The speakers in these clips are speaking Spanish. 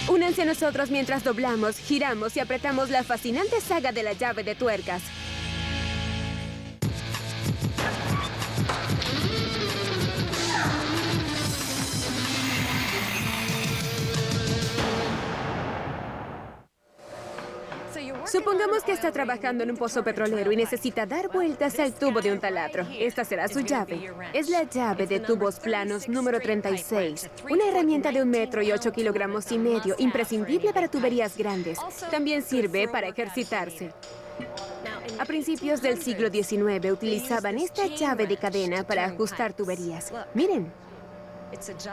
Únanse a nosotros mientras doblamos, giramos y apretamos la fascinante saga de la llave de tuercas. Supongamos que está trabajando en un pozo petrolero y necesita dar vueltas al tubo de un taladro. Esta será su llave. Es la llave de tubos planos número 36. Una herramienta de 1,8 kilogramos y medio, imprescindible para tuberías grandes. También sirve para ejercitarse. A principios del siglo XIX utilizaban esta llave de cadena para ajustar tuberías. Miren,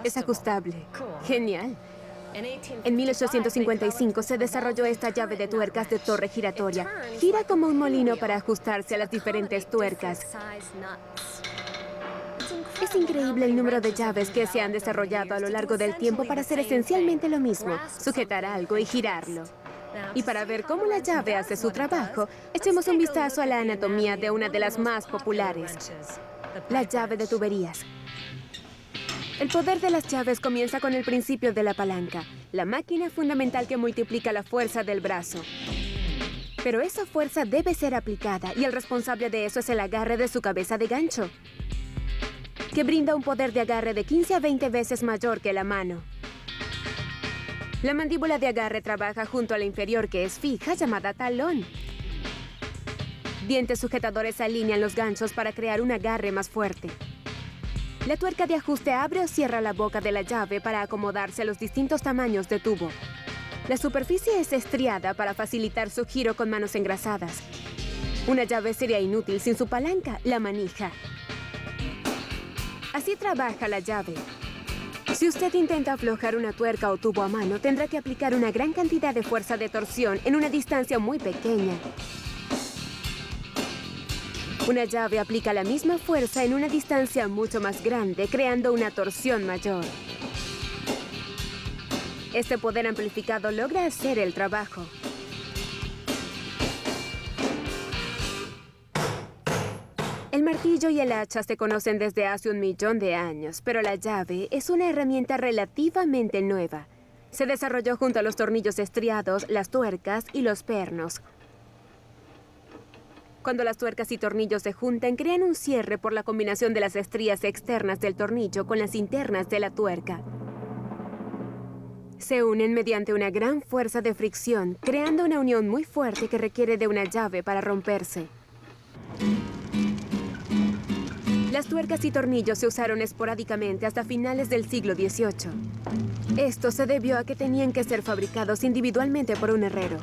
es ajustable. Genial. En 1855 se desarrolló esta llave de tuercas de torre giratoria. Gira como un molino para ajustarse a las diferentes tuercas. Es increíble el número de llaves que se han desarrollado a lo largo del tiempo para hacer esencialmente lo mismo, sujetar algo y girarlo. Y para ver cómo la llave hace su trabajo, echemos un vistazo a la anatomía de una de las más populares, la llave de tuberías. El poder de las llaves comienza con el principio de la palanca, la máquina fundamental que multiplica la fuerza del brazo. Pero esa fuerza debe ser aplicada y el responsable de eso es el agarre de su cabeza de gancho, que brinda un poder de agarre de 15 a 20 veces mayor que la mano. La mandíbula de agarre trabaja junto a la inferior, que es fija, llamada talón. Dientes sujetadores alinean los ganchos para crear un agarre más fuerte. La tuerca de ajuste abre o cierra la boca de la llave para acomodarse a los distintos tamaños de tubo. La superficie es estriada para facilitar su giro con manos engrasadas. Una llave sería inútil sin su palanca, la manija. Así trabaja la llave. Si usted intenta aflojar una tuerca o tubo a mano, tendrá que aplicar una gran cantidad de fuerza de torsión en una distancia muy pequeña. Una llave aplica la misma fuerza en una distancia mucho más grande, creando una torsión mayor. Este poder amplificado logra hacer el trabajo. El martillo y el hacha se conocen desde hace 1.000.000 de años, pero la llave es una herramienta relativamente nueva. Se desarrolló junto a los tornillos estriados, las tuercas y los pernos. Cuando las tuercas y tornillos se juntan, crean un cierre por la combinación de las estrías externas del tornillo con las internas de la tuerca. Se unen mediante una gran fuerza de fricción, creando una unión muy fuerte que requiere de una llave para romperse. Las tuercas y tornillos se usaron esporádicamente hasta finales del siglo XVIII. Esto se debió a que tenían que ser fabricados individualmente por un herrero.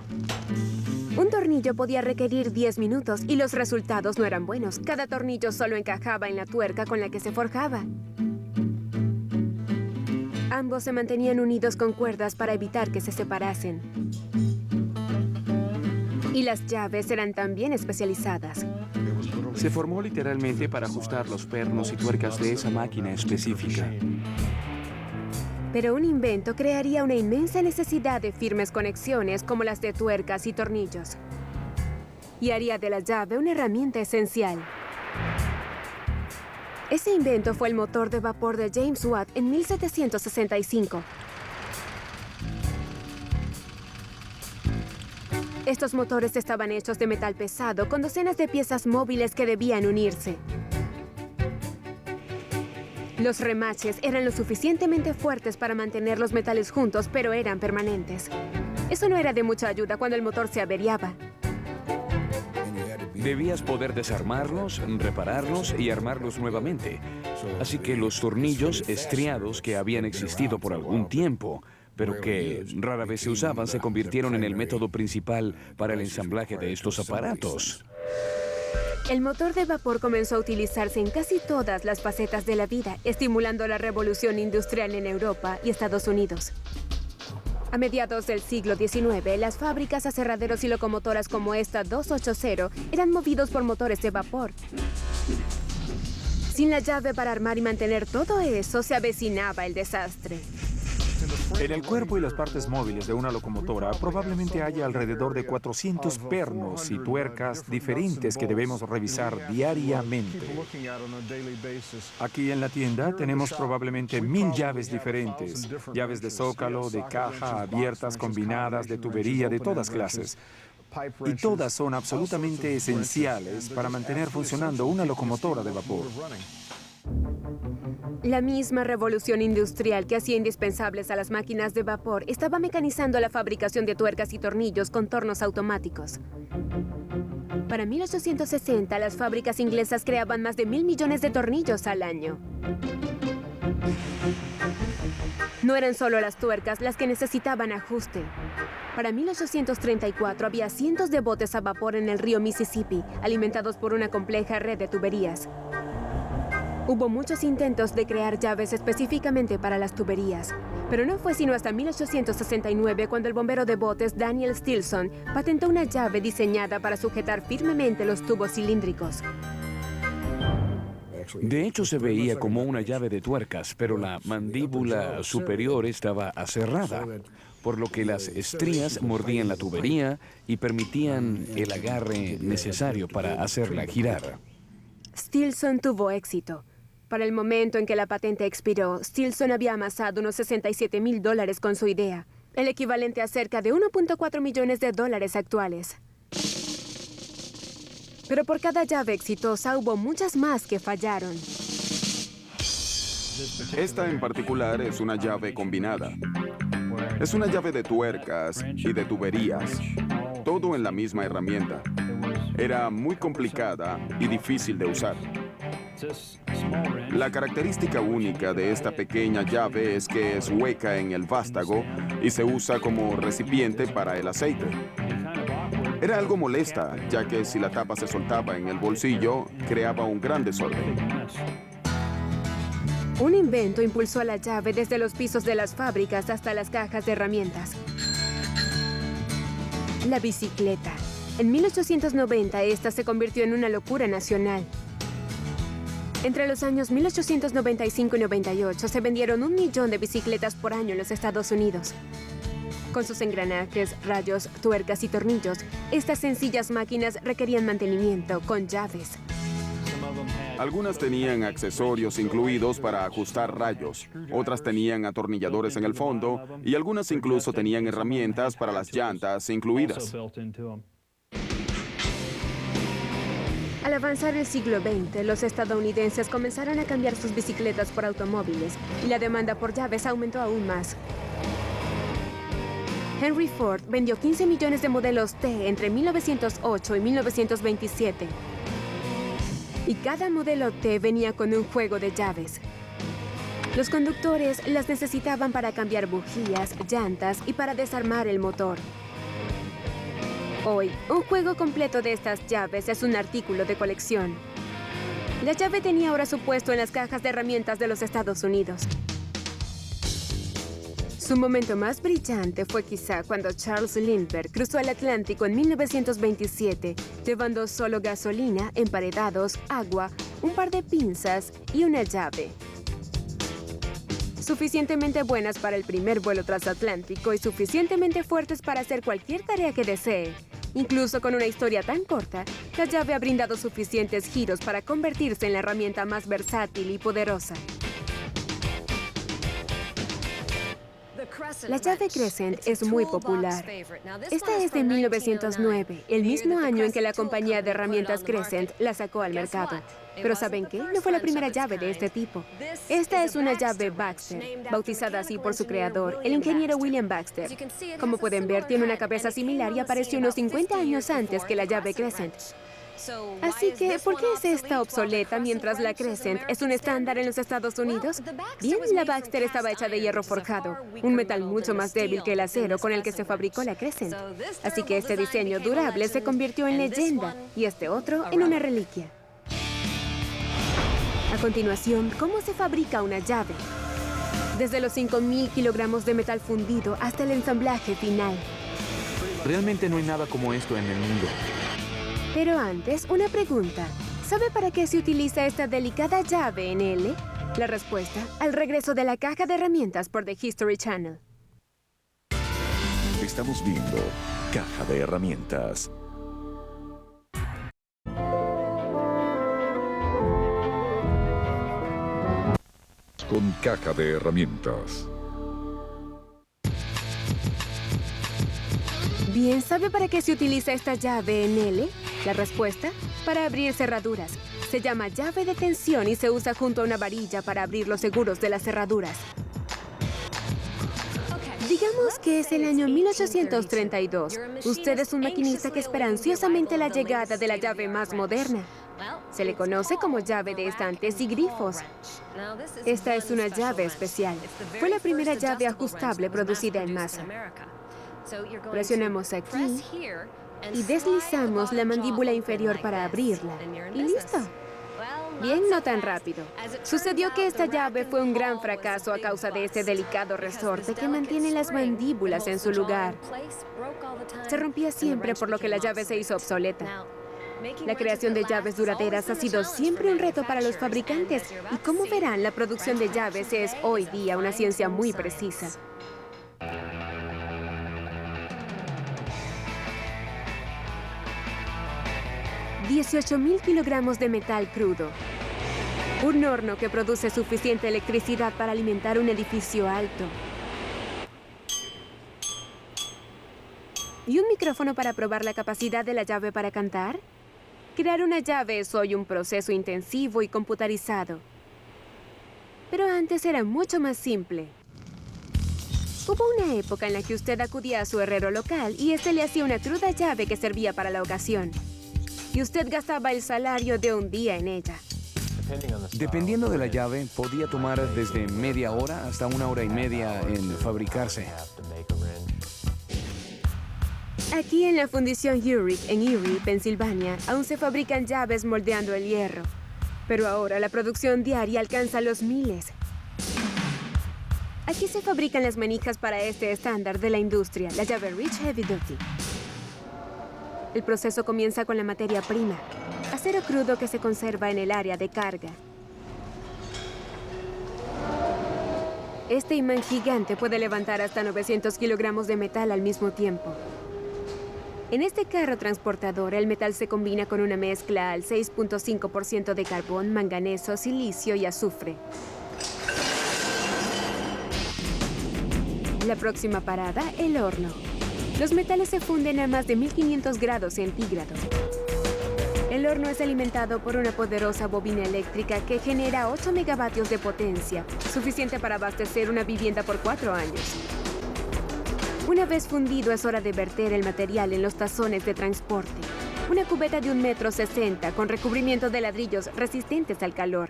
Un tornillo podía requerir 10 minutos y los resultados no eran buenos. Cada tornillo solo encajaba en la tuerca con la que se forjaba. Ambos se mantenían unidos con cuerdas para evitar que se separasen. Y las llaves eran también especializadas. Se formó literalmente para ajustar los pernos y tuercas de esa máquina específica. Pero un invento crearía una inmensa necesidad de firmes conexiones como las de tuercas y tornillos. Y haría de la llave una herramienta esencial. Ese invento fue el motor de vapor de James Watt en 1765. Estos motores estaban hechos de metal pesado con docenas de piezas móviles que debían unirse. Los remaches eran lo suficientemente fuertes para mantener los metales juntos, pero eran permanentes. Eso no era de mucha ayuda cuando el motor se averiaba. Debías poder desarmarlos, repararlos y armarlos nuevamente. Así que los tornillos estriados que habían existido por algún tiempo, pero que rara vez se usaban, se convirtieron en el método principal para el ensamblaje de estos aparatos. El motor de vapor comenzó a utilizarse en casi todas las facetas de la vida, estimulando la revolución industrial en Europa y Estados Unidos. A mediados del siglo XIX, las fábricas, aserraderos y locomotoras como esta 280 eran movidos por motores de vapor. Sin la llave para armar y mantener todo eso, se avecinaba el desastre. En el cuerpo y las partes móviles de una locomotora probablemente haya alrededor de 400 pernos y tuercas diferentes que debemos revisar diariamente. Aquí en la tienda tenemos probablemente 1000 llaves diferentes, llaves de zócalo, de caja, abiertas, combinadas, de tubería, de todas clases. Y todas son absolutamente esenciales para mantener funcionando una locomotora de vapor. La misma revolución industrial que hacía indispensables a las máquinas de vapor estaba mecanizando la fabricación de tuercas y tornillos con tornos automáticos. Para 1860, las fábricas inglesas creaban más de 1.000 millones de tornillos al año. No eran solo las tuercas las que necesitaban ajuste. Para 1834 había cientos de botes a vapor en el río Mississippi, alimentados por una compleja red de tuberías. Hubo muchos intentos de crear llaves específicamente para las tuberías, pero no fue sino hasta 1869 cuando el bombero de botes Daniel Stilson patentó una llave diseñada para sujetar firmemente los tubos cilíndricos. De hecho, se veía como una llave de tuercas, pero la mandíbula superior estaba aserrada, por lo que las estrías mordían la tubería y permitían el agarre necesario para hacerla girar. Stilson tuvo éxito. Para el momento en que la patente expiró, Stilson había amasado unos $67,000 con su idea, el equivalente a cerca de 1.4 millones de dólares actuales. Pero por cada llave exitosa hubo muchas más que fallaron. Esta en particular es una llave combinada. Es una llave de tuercas y de tuberías, todo en la misma herramienta. Era muy complicada y difícil de usar. La característica única de esta pequeña llave es que es hueca en el vástago y se usa como recipiente para el aceite. Era algo molesta, ya que si la tapa se soltaba en el bolsillo, creaba un gran desorden. Un invento impulsó a la llave desde los pisos de las fábricas hasta las cajas de herramientas. La bicicleta. En 1890, esta se convirtió en una locura nacional. Entre los años 1895 y 98 se vendieron 1 millón de bicicletas por año en los Estados Unidos. Con sus engranajes, rayos, tuercas y tornillos, estas sencillas máquinas requerían mantenimiento con llaves. Algunas tenían accesorios incluidos para ajustar rayos, otras tenían atornilladores en el fondo y algunas incluso tenían herramientas para las llantas incluidas. Al avanzar el siglo XX, los estadounidenses comenzaron a cambiar sus bicicletas por automóviles y la demanda por llaves aumentó aún más. Henry Ford vendió 15 millones de modelos T entre 1908 y 1927. Y cada modelo T venía con un juego de llaves. Los conductores las necesitaban para cambiar bujías, llantas y para desarmar el motor. Hoy, un juego completo de estas llaves es un artículo de colección. La llave tenía ahora su puesto en las cajas de herramientas de los Estados Unidos. Su momento más brillante fue quizá cuando Charles Lindbergh cruzó el Atlántico en 1927, llevando solo gasolina, emparedados, agua, un par de pinzas y una llave. Suficientemente buenas para el primer vuelo transatlántico y suficientemente fuertes para hacer cualquier tarea que desee. Incluso con una historia tan corta, la llave ha brindado suficientes giros para convertirse en la herramienta más versátil y poderosa. La llave Crescent es muy popular. Esta es de 1909, el mismo año en que la compañía de herramientas Crescent la sacó al mercado. Pero ¿saben qué? No fue la primera llave de este tipo. Esta es una llave Baxter, bautizada así por su creador, el ingeniero William Baxter. Como pueden ver, tiene una cabeza similar y apareció unos 50 años antes que la llave Crescent. Así que, ¿por qué es esta obsoleta mientras la Crescent es un estándar en los Estados Unidos? Bien, la Baxter estaba hecha de hierro forjado, un metal mucho más débil que el acero con el que se fabricó la Crescent. Así que este diseño durable se convirtió en leyenda y este otro en una reliquia. A continuación, ¿cómo se fabrica una llave? Desde los 5.000 kilogramos de metal fundido hasta el ensamblaje final. Realmente no hay nada como esto en el mundo. Pero antes, una pregunta. ¿Sabe para qué se utiliza esta delicada llave en L? La respuesta, al regreso de la caja de herramientas por The History Channel. Estamos viendo Caja de Herramientas. Con Caja de Herramientas. Bien, ¿sabe para qué se utiliza esta llave en L? La respuesta, para abrir cerraduras. Se llama llave de tensión y se usa junto a una varilla para abrir los seguros de las cerraduras. Digamos que es el año 1832. Usted es un maquinista que espera ansiosamente la llegada de la llave más moderna. Se le conoce como llave de estantes y grifos. Esta es una llave especial. Fue la primera llave ajustable producida en masa. Presionamos aquí y deslizamos la mandíbula inferior para abrirla. Y listo. Bien, no tan rápido. Sucedió que esta llave fue un gran fracaso a causa de este delicado resorte que mantiene las mandíbulas en su lugar. Se rompía siempre, por lo que la llave se hizo obsoleta. La creación de llaves duraderas ha sido siempre un reto para los fabricantes. Y como verán, la producción de llaves es hoy día una ciencia muy precisa. $18,000 kilogramos de metal crudo. Un horno que produce suficiente electricidad para alimentar un edificio alto. ¿Y un micrófono para probar la capacidad de la llave para cantar? Crear una llave es hoy un proceso intensivo y computarizado. Pero antes era mucho más simple. Hubo una época en la que usted acudía a su herrero local y este le hacía una cruda llave que servía para la ocasión. Y usted gastaba el salario de un día en ella. Dependiendo de la llave, podía tomar desde media hora hasta 1 hora y media en fabricarse. Aquí en la fundición Urich, en Erie, Pensilvania, aún se fabrican llaves moldeando el hierro. Pero ahora la producción diaria alcanza los miles. Aquí se fabrican las manijas para este estándar de la industria, la llave Rich Heavy Duty. El proceso comienza con la materia prima, acero crudo que se conserva en el área de carga. Este imán gigante puede levantar hasta 900 kilogramos de metal al mismo tiempo. En este carro transportador, el metal se combina con una mezcla al 6.5% de carbón, manganeso, silicio y azufre. La próxima parada, el horno. Los metales se funden a más de 1500 grados centígrados. El horno es alimentado por una poderosa bobina eléctrica que genera 8 megavatios de potencia, suficiente para abastecer una vivienda por 4 años. Una vez fundido, es hora de verter el material en los tazones de transporte. Una cubeta de 1,60 m con recubrimiento de ladrillos resistentes al calor.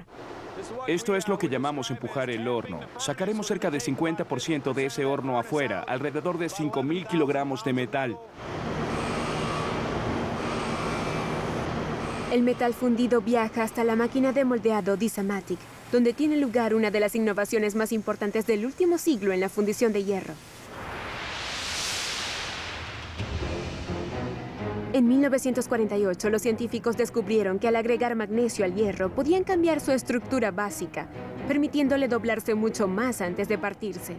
Esto es lo que llamamos empujar el horno. Sacaremos cerca de 50% de ese horno afuera, alrededor de 5,000 kilogramos de metal. El metal fundido viaja hasta la máquina de moldeado Dysamatic, donde tiene lugar una de las innovaciones más importantes del último siglo en la fundición de hierro. En 1948, los científicos descubrieron que al agregar magnesio al hierro podían cambiar su estructura básica, permitiéndole doblarse mucho más antes de partirse.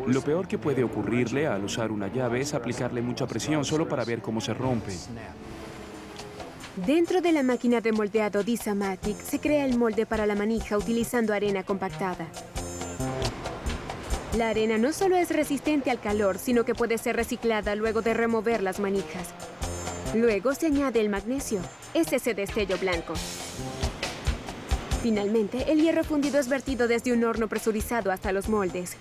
Lo peor que puede ocurrirle al usar una llave es aplicarle mucha presión solo para ver cómo se rompe. Dentro de la máquina de moldeado Dysamatic se crea el molde para la manija utilizando arena compactada. La arena no solo es resistente al calor, sino que puede ser reciclada luego de remover las manijas. Luego se añade el magnesio. Es ese destello blanco. Finalmente, el hierro fundido es vertido desde un horno presurizado hasta los moldes.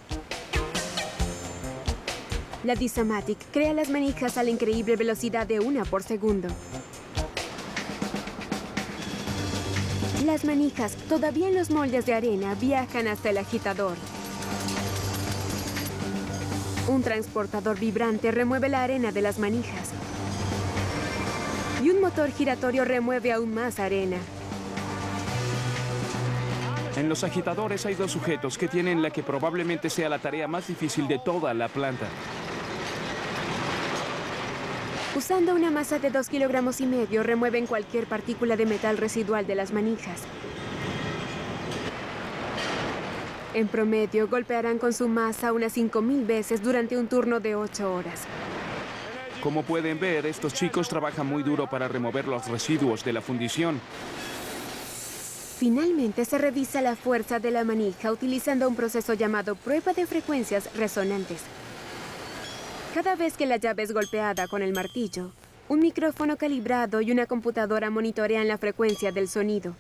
La Dysamatic crea las manijas a la increíble velocidad de 1 por segundo. Las manijas, todavía en los moldes de arena, viajan hasta el agitador. Un transportador vibrante remueve la arena de las manijas. Y un motor giratorio remueve aún más arena. En los agitadores hay 2 sujetos que tienen la que probablemente sea la tarea más difícil de toda la planta. Usando una masa de 2,5 kilogramos, remueven cualquier partícula de metal residual de las manijas. En promedio, golpearán con su masa unas 5.000 veces durante un turno de 8 horas. Como pueden ver, estos chicos trabajan muy duro para remover los residuos de la fundición. Finalmente, se revisa la fuerza de la manija utilizando un proceso llamado prueba de frecuencias resonantes. Cada vez que la llave es golpeada con el martillo, un micrófono calibrado y una computadora monitorean la frecuencia del sonido.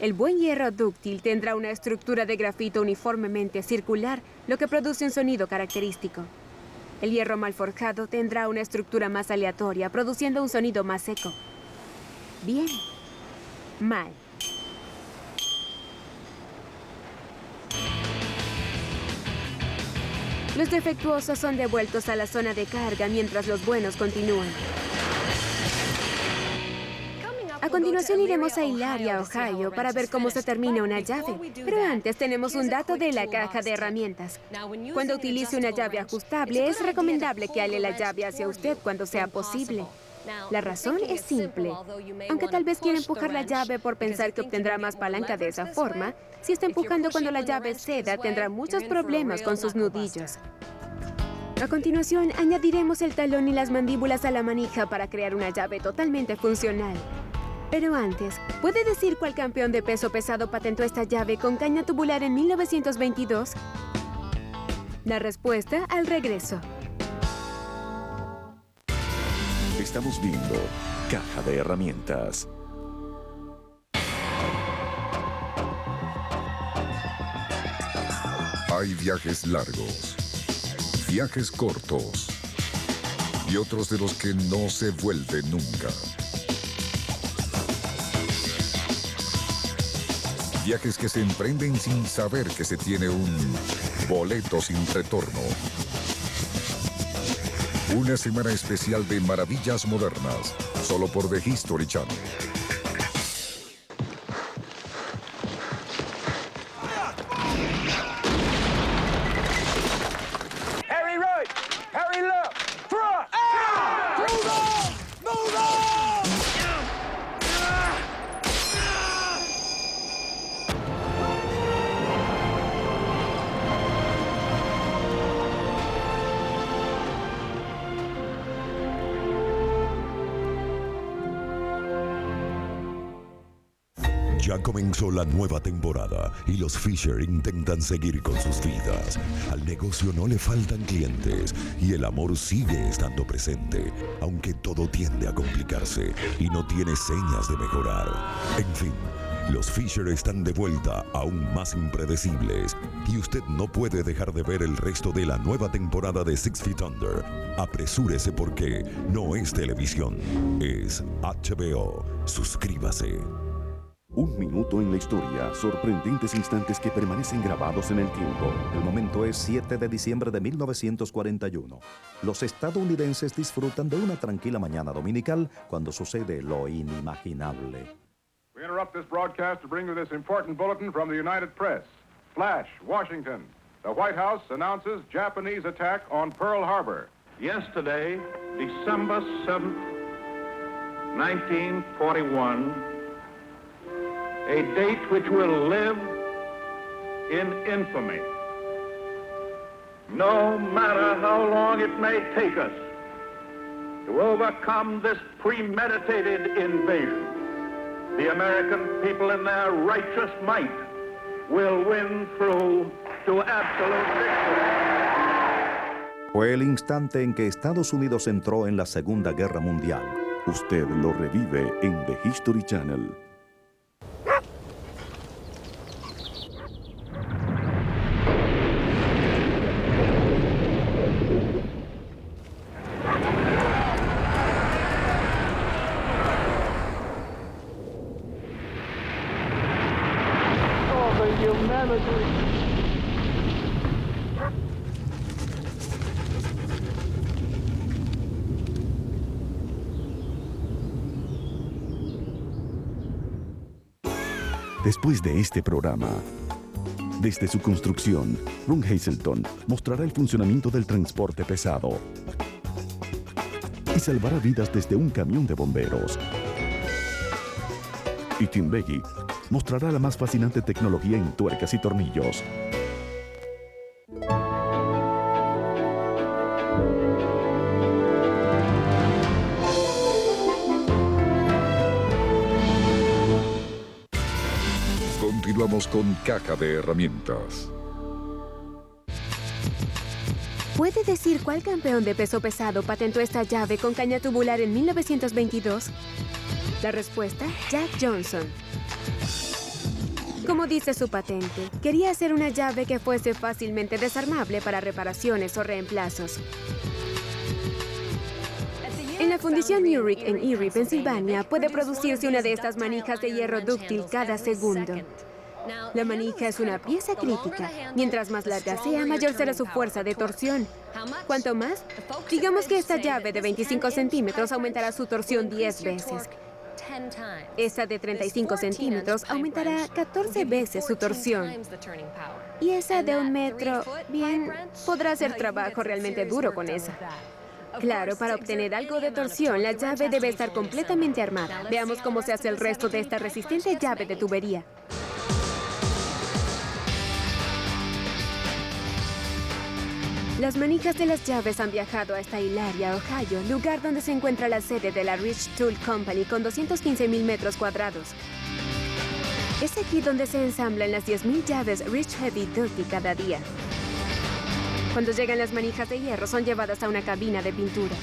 El buen hierro dúctil tendrá una estructura de grafito uniformemente circular, lo que produce un sonido característico. El hierro mal forjado tendrá una estructura más aleatoria, produciendo un sonido más seco. Bien. Mal. Los defectuosos son devueltos a la zona de carga mientras los buenos continúan. A continuación iremos a Hilaria, Ohio, para ver cómo se termina una llave. Pero antes tenemos un dato de la caja de herramientas. Cuando utilice una llave ajustable, es recomendable que ale la llave hacia usted cuando sea posible. La razón es simple. Aunque tal vez quiera empujar la llave por pensar que obtendrá más palanca de esa forma, si está empujando cuando la llave ceda, tendrá muchos problemas con sus nudillos. A continuación, añadiremos el talón y las mandíbulas a la manija para crear una llave totalmente funcional. Pero antes, ¿puede decir cuál campeón de peso pesado patentó esta llave con caña tubular en 1922? La respuesta al regreso. Estamos viendo Caja de Herramientas. Hay viajes largos, viajes cortos y otros de los que no se vuelven nunca. Viajes que se emprenden sin saber que se tiene un boleto sin retorno. Una semana especial de maravillas modernas, solo por The History Channel. Harry right, Harry left, thrust! Ah! Move on! Move on! Ya comenzó la nueva temporada y los Fisher intentan seguir con sus vidas. Al negocio no le faltan clientes y el amor sigue estando presente, aunque todo tiende a complicarse y no tiene señas de mejorar. En fin, los Fisher están de vuelta, aún más impredecibles, y usted no puede dejar de ver el resto de la nueva temporada de Six Feet Under. Apresúrese porque no es televisión, es HBO. Suscríbase. Un minuto en la historia, sorprendentes instantes que permanecen grabados en el tiempo. El momento es 7 de diciembre de 1941. Los estadounidenses disfrutan de una tranquila mañana dominical cuando sucede lo inimaginable. We interrupt this broadcast to bring you this important bulletin from the United Press. Flash, Washington. The White House announces Japanese attack on Pearl Harbor. Yesterday, December 7th, 1941, a date which will live in infamy. No matter how long it may take us to overcome this premeditated invasion, the American people in their righteous might will win through to absolute victory. Fue el instante en que Estados Unidos entró en la Segunda Guerra Mundial. Usted lo revive en The History Channel. Después de este programa, desde su construcción, Ron Hazelton mostrará el funcionamiento del transporte pesado y salvará vidas desde un camión de bomberos. Y Tim Beggy mostrará la más fascinante tecnología en tuercas y tornillos Continuamos con Caja de Herramientas. ¿Puede decir cuál campeón de peso pesado patentó esta llave con caña tubular en 1922? La respuesta, Jack Johnson. Como dice su patente, quería hacer una llave que fuese fácilmente desarmable para reparaciones o reemplazos. En la fundición Newrick en Erie, Pensilvania, puede producirse una de estas manijas de hierro dúctil cada segundo. La manija es una pieza crítica. Mientras más larga sea, mayor será su fuerza de torsión. ¿Cuánto más? Digamos que esta llave de 25 centímetros aumentará su torsión 10 veces. Esta de 35 centímetros aumentará 14 veces su torsión. Y esa de 1 metro, bien, podrá hacer trabajo realmente duro con esa. Claro, para obtener algo de torsión, la llave debe estar completamente armada. Veamos cómo se hace el resto de esta resistente llave de tubería. Las manijas de las llaves han viajado hasta Hilaria, Ohio, lugar donde se encuentra la sede de la Rich Tool Company con 215,000 metros cuadrados. Es aquí donde se ensamblan las 10,000 llaves Rich Heavy Duty cada día. Cuando llegan las manijas de hierro, son llevadas a una cabina de pintura.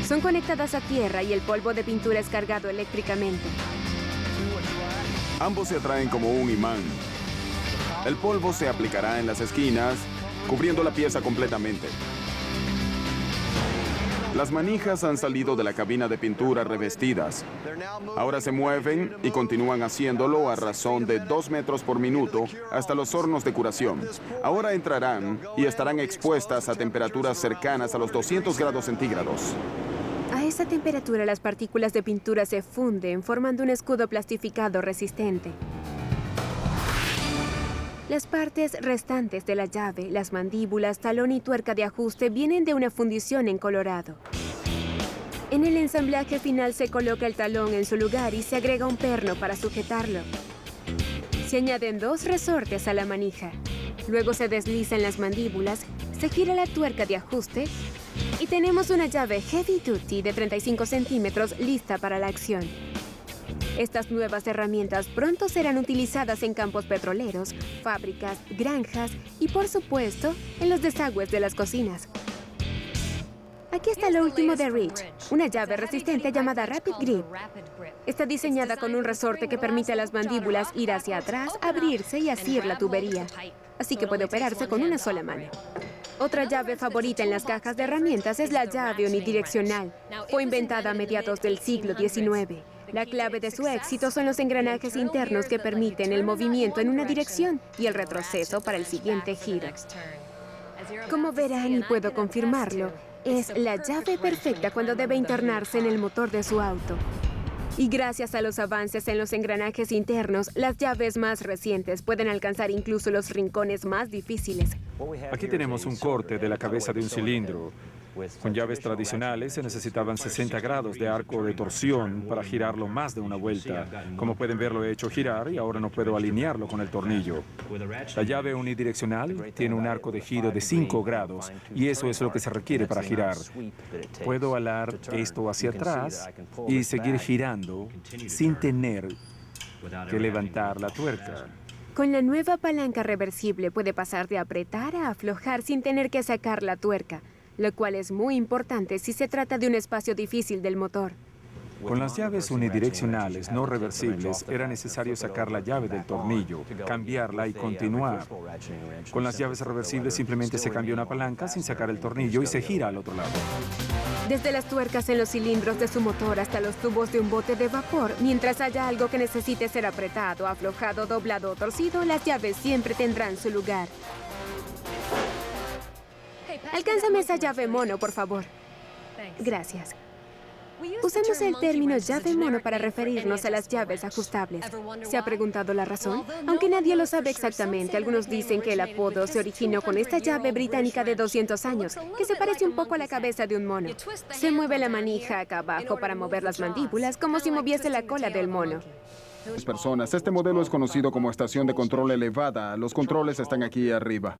Son conectadas a tierra y el polvo de pintura es cargado eléctricamente. Ambos se atraen como un imán. El polvo se aplicará en las esquinas, cubriendo la pieza completamente. Las manijas han salido de la cabina de pintura revestidas. Ahora se mueven y continúan haciéndolo a razón de 2 metros por minuto hasta los hornos de curación. Ahora entrarán y estarán expuestas a temperaturas cercanas a los 200 grados centígrados. A esa temperatura, las partículas de pintura se funden, formando un escudo plastificado resistente. Las partes restantes de la llave, las mandíbulas, talón y tuerca de ajuste, vienen de una fundición en Colorado. En el ensamblaje final se coloca el talón en su lugar y se agrega un perno para sujetarlo. Se añaden 2 resortes a la manija. Luego se deslizan las mandíbulas, se gira la tuerca de ajuste y tenemos una llave Heavy Duty de 35 centímetros lista para la acción. Estas nuevas herramientas pronto serán utilizadas en campos petroleros, fábricas, granjas y, por supuesto, en los desagües de las cocinas. Aquí está lo último de Rich, una llave resistente llamada Rapid Grip. Está diseñada con un resorte que permite a las mandíbulas ir hacia atrás, abrirse y asir la tubería. Así que puede operarse con una sola mano. Otra llave favorita en las cajas de herramientas es la llave unidireccional. Fue inventada a mediados del siglo XIX. La clave de su éxito son los engranajes internos que permiten el movimiento en una dirección y el retroceso para el siguiente giro. Como verán, y puedo confirmarlo, es la llave perfecta cuando debe internarse en el motor de su auto. Y gracias a los avances en los engranajes internos, las llaves más recientes pueden alcanzar incluso los rincones más difíciles. Aquí tenemos un corte de la cabeza de un cilindro. Con llaves tradicionales se necesitaban 60 grados de arco de torsión para girarlo más de una vuelta. Como pueden ver, lo he hecho girar y ahora no puedo alinearlo con el tornillo. La llave unidireccional tiene un arco de giro de 5 grados y eso es lo que se requiere para girar. Puedo alar esto hacia atrás y seguir girando sin tener que levantar la tuerca. Con la nueva palanca reversible puede pasar de apretar a aflojar sin tener que sacar la tuerca, lo cual es muy importante si se trata de un espacio difícil del motor. Con las llaves unidireccionales no reversibles era necesario sacar la llave del tornillo, cambiarla y continuar. Con las llaves reversibles simplemente se cambia una palanca sin sacar el tornillo y se gira al otro lado. Desde las tuercas en los cilindros de su motor hasta los tubos de un bote de vapor, mientras haya algo que necesite ser apretado, aflojado, doblado o torcido, las llaves siempre tendrán su lugar. Alcánzame esa llave mono, por favor. Gracias. Usamos el término llave mono para referirnos a las llaves ajustables. ¿Se ha preguntado la razón? Aunque nadie lo sabe exactamente, algunos dicen que el apodo se originó con esta llave británica de 200 años, que se parece un poco a la cabeza de un mono. Se mueve la manija acá abajo para mover las mandíbulas, como si moviese la cola del mono. Personas, este modelo es conocido como estación de control elevada. Los controles están aquí arriba.